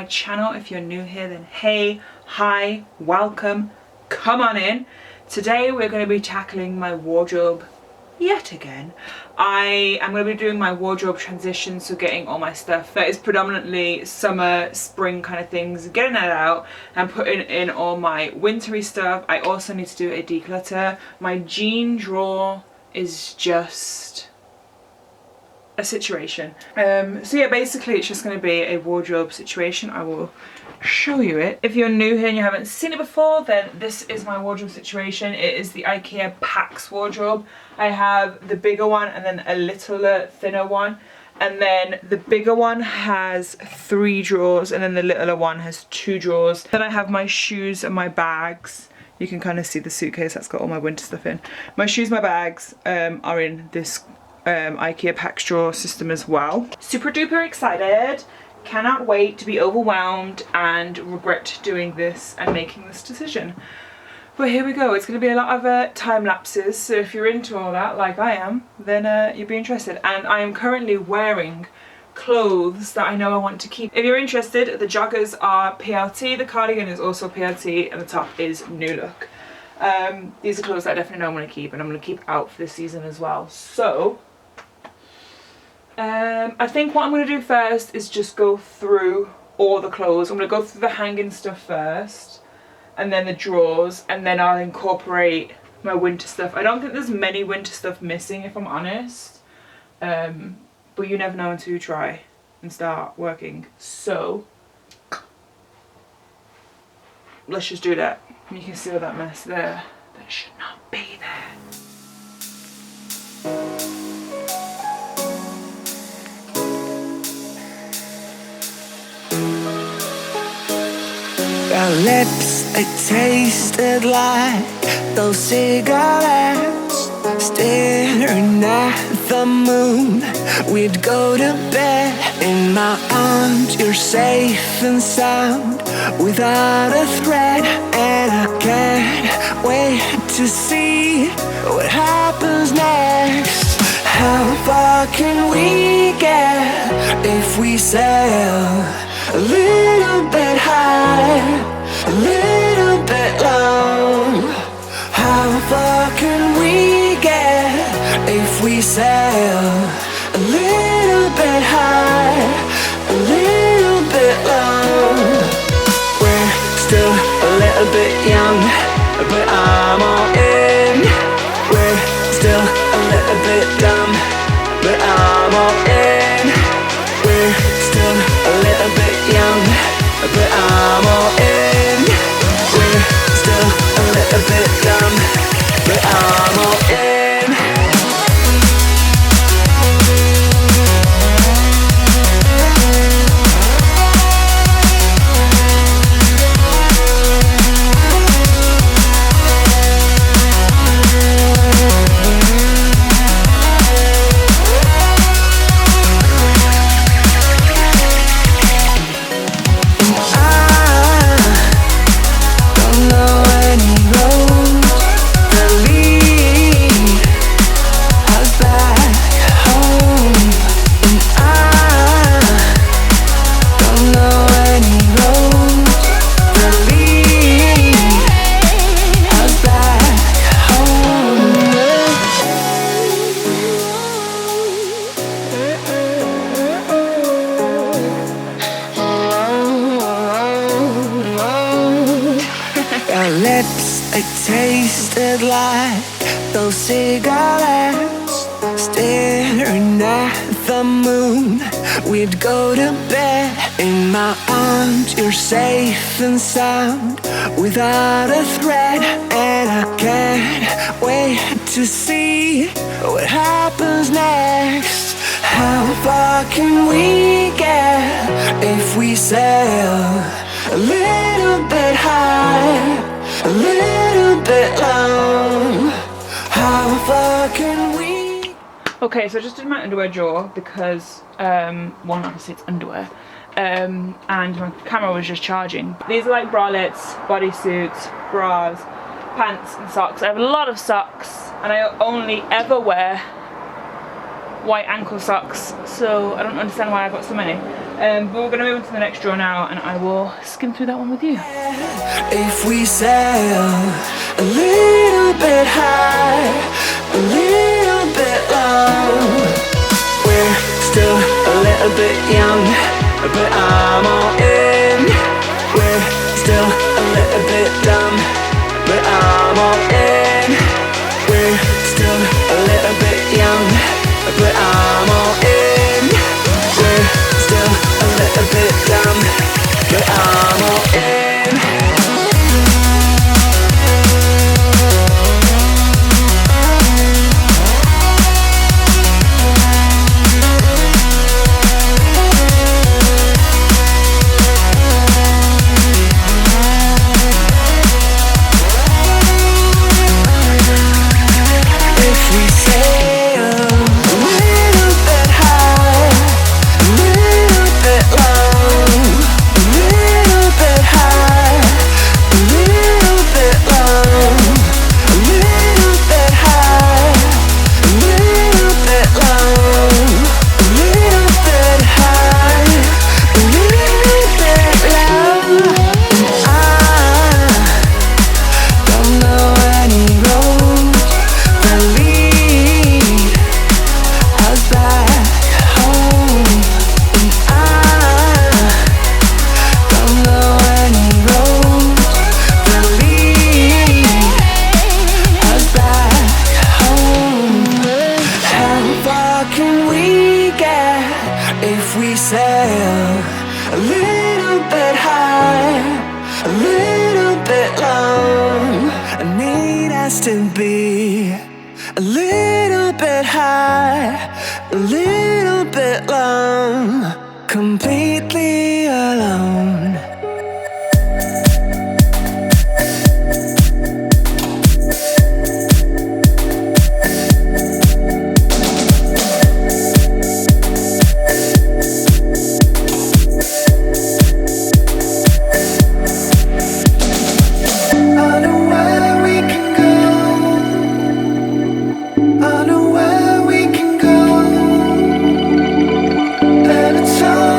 my channel. If you're new here, then hey, hi, welcome, come on in. Today we're going to be tackling my wardrobe yet again. I am going to be doing my wardrobe transition, so getting all my stuff that is predominantly summer, spring kind of things, getting that out and putting in all my wintry stuff. I also need to do a declutter. My jean drawer is just a situation. So yeah, basically it's just going to be a wardrobe situation. I will show you it. If you're new here and you haven't seen it before, then this is my wardrobe situation. It is the IKEA Pax wardrobe. I have the bigger one and then a littler, thinner one, and then the bigger one has 3 drawers and then the littler one has 2 drawers. Then I have my shoes and my bags. You can kind of see the suitcase that's got all my winter stuff in. My shoes, my bags are in this IKEA Pax drawer system as well. Super duper excited. Cannot wait to be overwhelmed and regret doing this and making this decision. But here we go. It's going to be a lot of time lapses, so if you're into all that like I am, then you'll be interested. And I am currently wearing clothes that I know I want to keep. If you're interested, the joggers are PLT, the cardigan is also PLT, and the top is New Look. These are clothes that I definitely know I'm going to keep, and I'm going to keep out for this season as well. So I think what I'm going to do first is just go through all the clothes. I'm going to go through the hanging stuff first, and then the drawers, and then I'll incorporate my winter stuff. I don't think there's many winter stuff missing, if I'm honest, but you never know until you try and start working. So let's just do that. You can see all that mess there that should not be there. Our lips, they tasted like those cigarettes. Staring at the moon, we'd go to bed. In my arms, you're safe and sound, without a threat. And I can't wait to see what happens next. How far can we get if we sail a little bit high, a little bit low? How far can we get if we sail a little bit high, a little bit low? We're still a little bit young, but I'm all in. We're still a little bit dumb, but I'm all in. We're still a little bit young, but I'm all in. We're still a little bit dumb, but I'm all in. They tasted like those cigarettes. Staring at the moon, we'd go to bed. In my arms, you're safe and sound, without a threat. And I can't wait to see what happens next. How far can we get if we sail a little bit high, a little bit low? How far can we? Okay, so I just did my underwear drawer because, one, obviously it's underwear, and my camera was just charging. These are like bralettes, bodysuits, bras, pants and socks. I have a lot of socks and I only ever wear white ankle socks, so I don't understand why I got so many. But we're going to move on to the next drawer now, and I will skim through that one with you. If we sail a little bit high, a little bit low, we're still a little bit young, but I'm all in. We're still a little bit dumb, but I'm all in. We're still a little bit young, but I'm all in. We're still a little bit dumb, but I'm all in. Completely alone.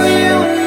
You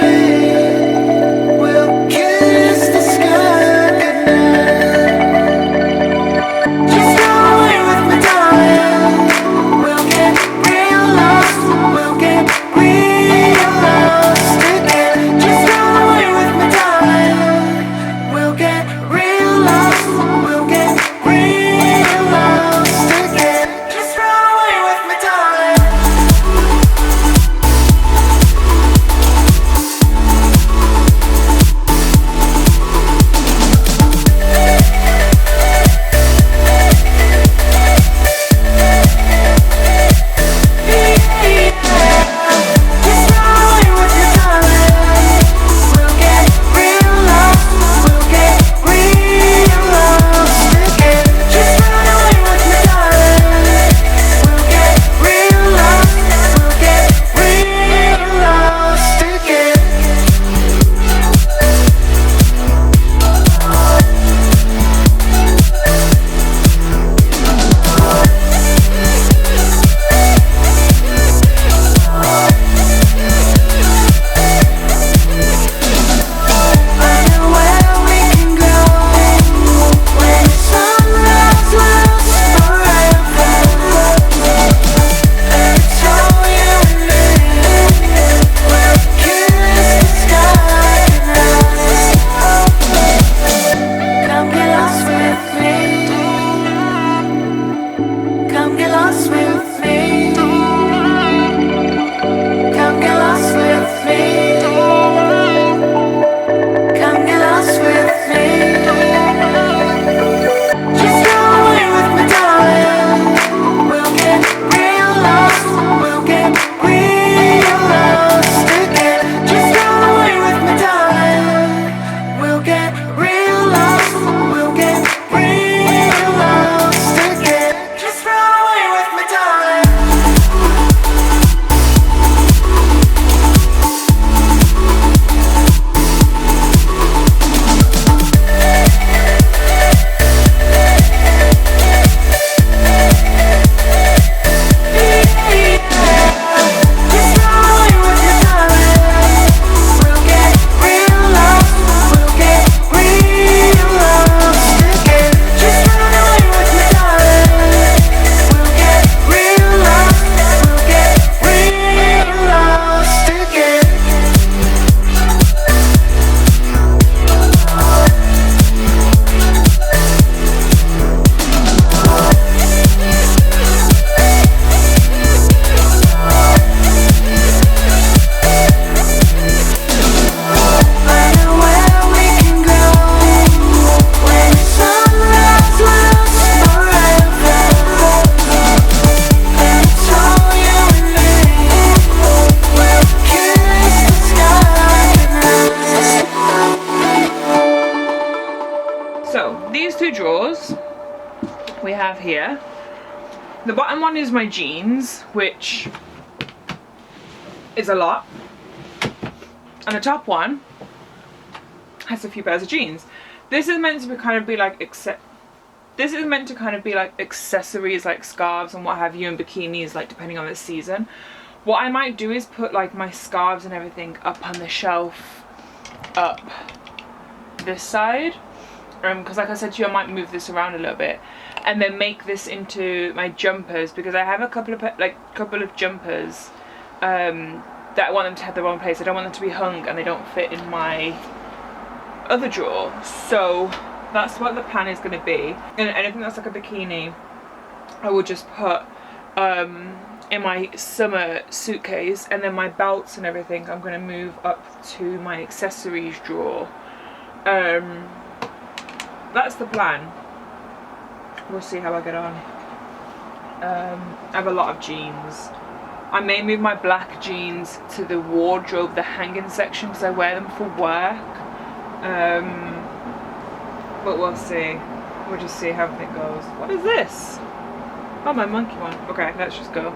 The bottom one is my jeans, which is a lot. And the top one has a few pairs of jeans. This is meant to be kind of be like accessories, like scarves and what have you, and bikinis, like depending on the season. What I might do is put like my scarves and everything up on the shelf up this side, because like I said to you, I might move this around a little bit and then make this into my jumpers, because I have a couple of jumpers that I want them to have their own place. I don't want them to be hung and they don't fit in my other drawer. So that's what the plan is going to be. And anything that's like a bikini, I will just put in my summer suitcase, and then my belts and everything I'm going to move up to my accessories drawer. That's the plan. We'll see how I get on. I have a lot of jeans. I may move my black jeans to the wardrobe, the hanging section, because I wear them for work. But we'll see. We'll just see how it goes. What is this? Oh, my monkey one. Okay, let's just go.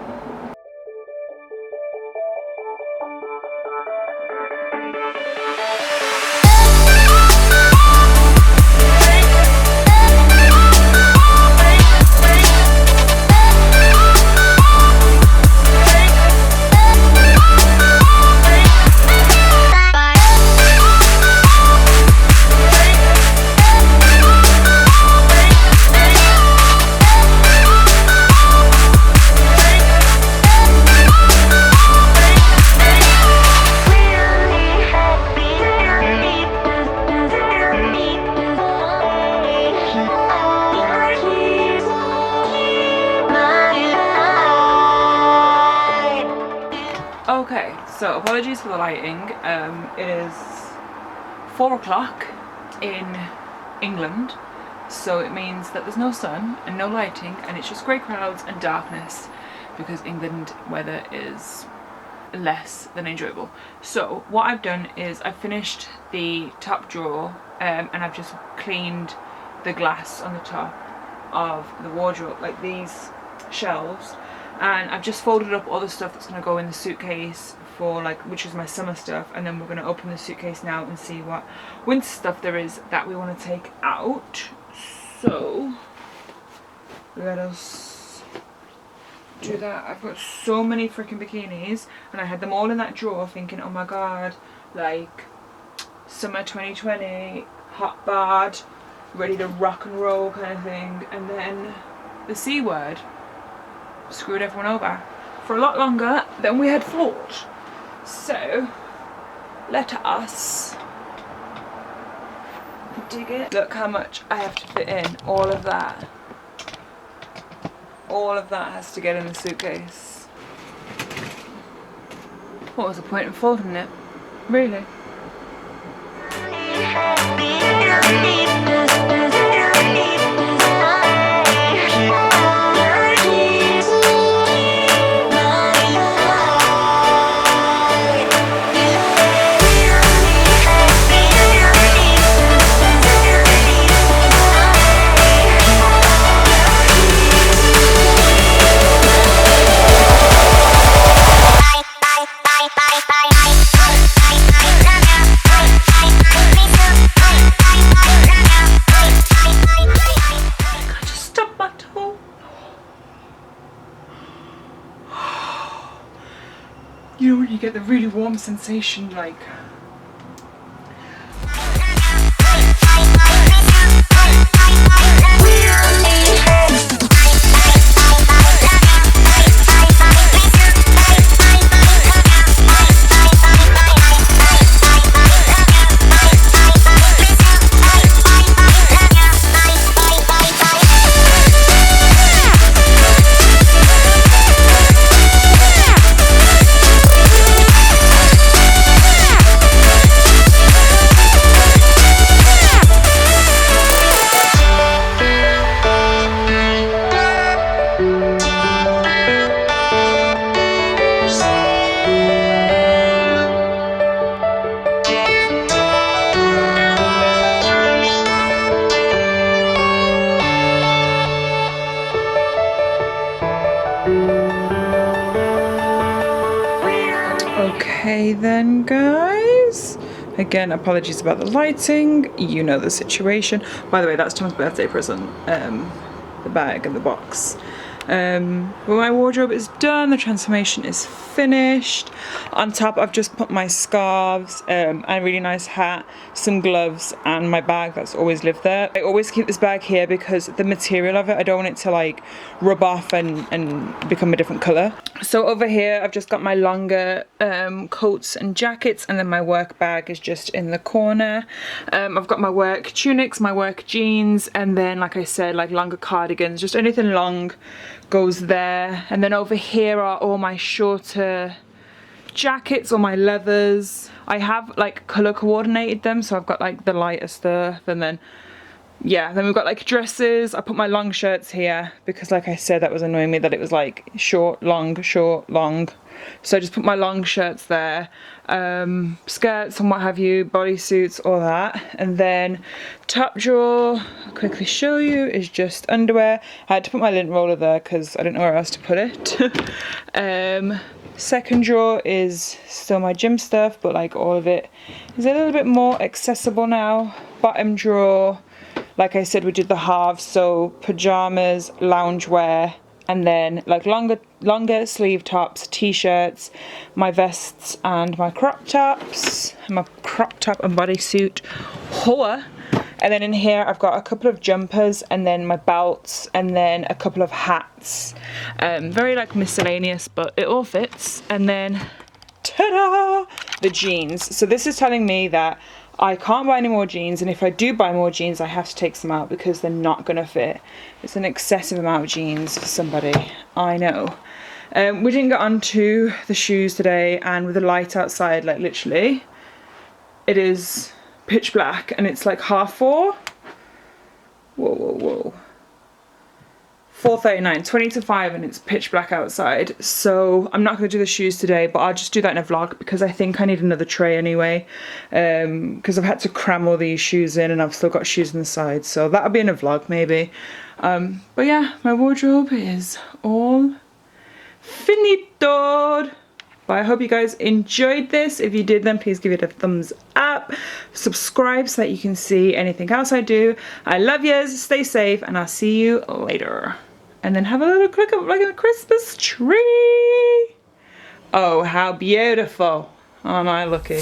Okay, so apologies for the lighting. It is 4 o'clock in England, so it means that there's no sun and no lighting, and it's just grey clouds and darkness, because England weather is less than enjoyable. So what I've done is I've finished the top drawer, and I've just cleaned the glass on the top of the wardrobe, like these shelves. And I've just folded up all the stuff that's going to go in the suitcase for, like, which is my summer stuff, and then we're going to open the suitcase now and see what winter stuff there is that we want to take out. So let us do that. I've got so many freaking bikinis, and I had them all in that drawer thinking, oh my god, like summer 2020, hot bod, ready to rock and roll kind of thing. And then the C word screwed everyone over for a lot longer than we had thought. So let us dig it. Look how much I have to fit in. All of that has to get in the suitcase. What was the point in folding it? Really? You know when you get the really warm sensation, like... Okay then, guys. Again, apologies about the lighting. You know the situation. By the way, that's Tom's birthday present. The bag and the box. Well, my wardrobe is done. The transformation is finished. On top, I've just put my scarves, and a really nice hat, some gloves, and my bag that's always lived there. I always keep this bag here because the material of it, I don't want it to like rub off and become a different color. So over here, I've just got my longer coats and jackets, and then my work bag is just in the corner. I've got my work tunics, my work jeans, and then, like I said, like longer cardigans, just anything long goes there. And then over here are all my shorter jackets or my leathers. I have like color coordinated them, so I've got like the lighter stuff, and then yeah, then we've got like dresses. I put my long shirts here because, like I said, that was annoying me that it was like short, long, short, long. So I just put my long shirts there, skirts and what have you, bodysuits, all that. And then top drawer, I'll quickly show you, is just underwear. I had to put my lint roller there because I didn't know where else to put it. Second drawer is still my gym stuff, but like all of it is a little bit more accessible now. Bottom drawer, like I said, we did the halves, so pajamas, loungewear, and then like longer sleeve tops, t-shirts, my vests and my crop tops, my crop top and bodysuit haul. And then in here I've got a couple of jumpers, and then my belts, and then a couple of hats. Very like miscellaneous, but it all fits. And then ta-da, the jeans. So this is telling me that I can't buy any more jeans, and if I do buy more jeans I have to take some out because they're not gonna fit. It's an excessive amount of jeans for somebody, I know. We didn't get onto the shoes today, and with the light outside, like literally it is pitch black and it's like 4:30. Whoa. 4:39, 20 to 5, and it's pitch black outside. So I'm not going to do the shoes today, but I'll just do that in a vlog because I think I need another tray anyway, because I've had to cram all these shoes in and I've still got shoes on the side, so that'll be in a vlog maybe. But yeah, my wardrobe is all finito. But I hope you guys enjoyed this. If you did, then please give it a thumbs up. Subscribe so that you can see anything else I do. I love yous, stay safe, and I'll see you later. And then have a little click of like a Christmas tree. Oh, how beautiful. Aren't I lucky?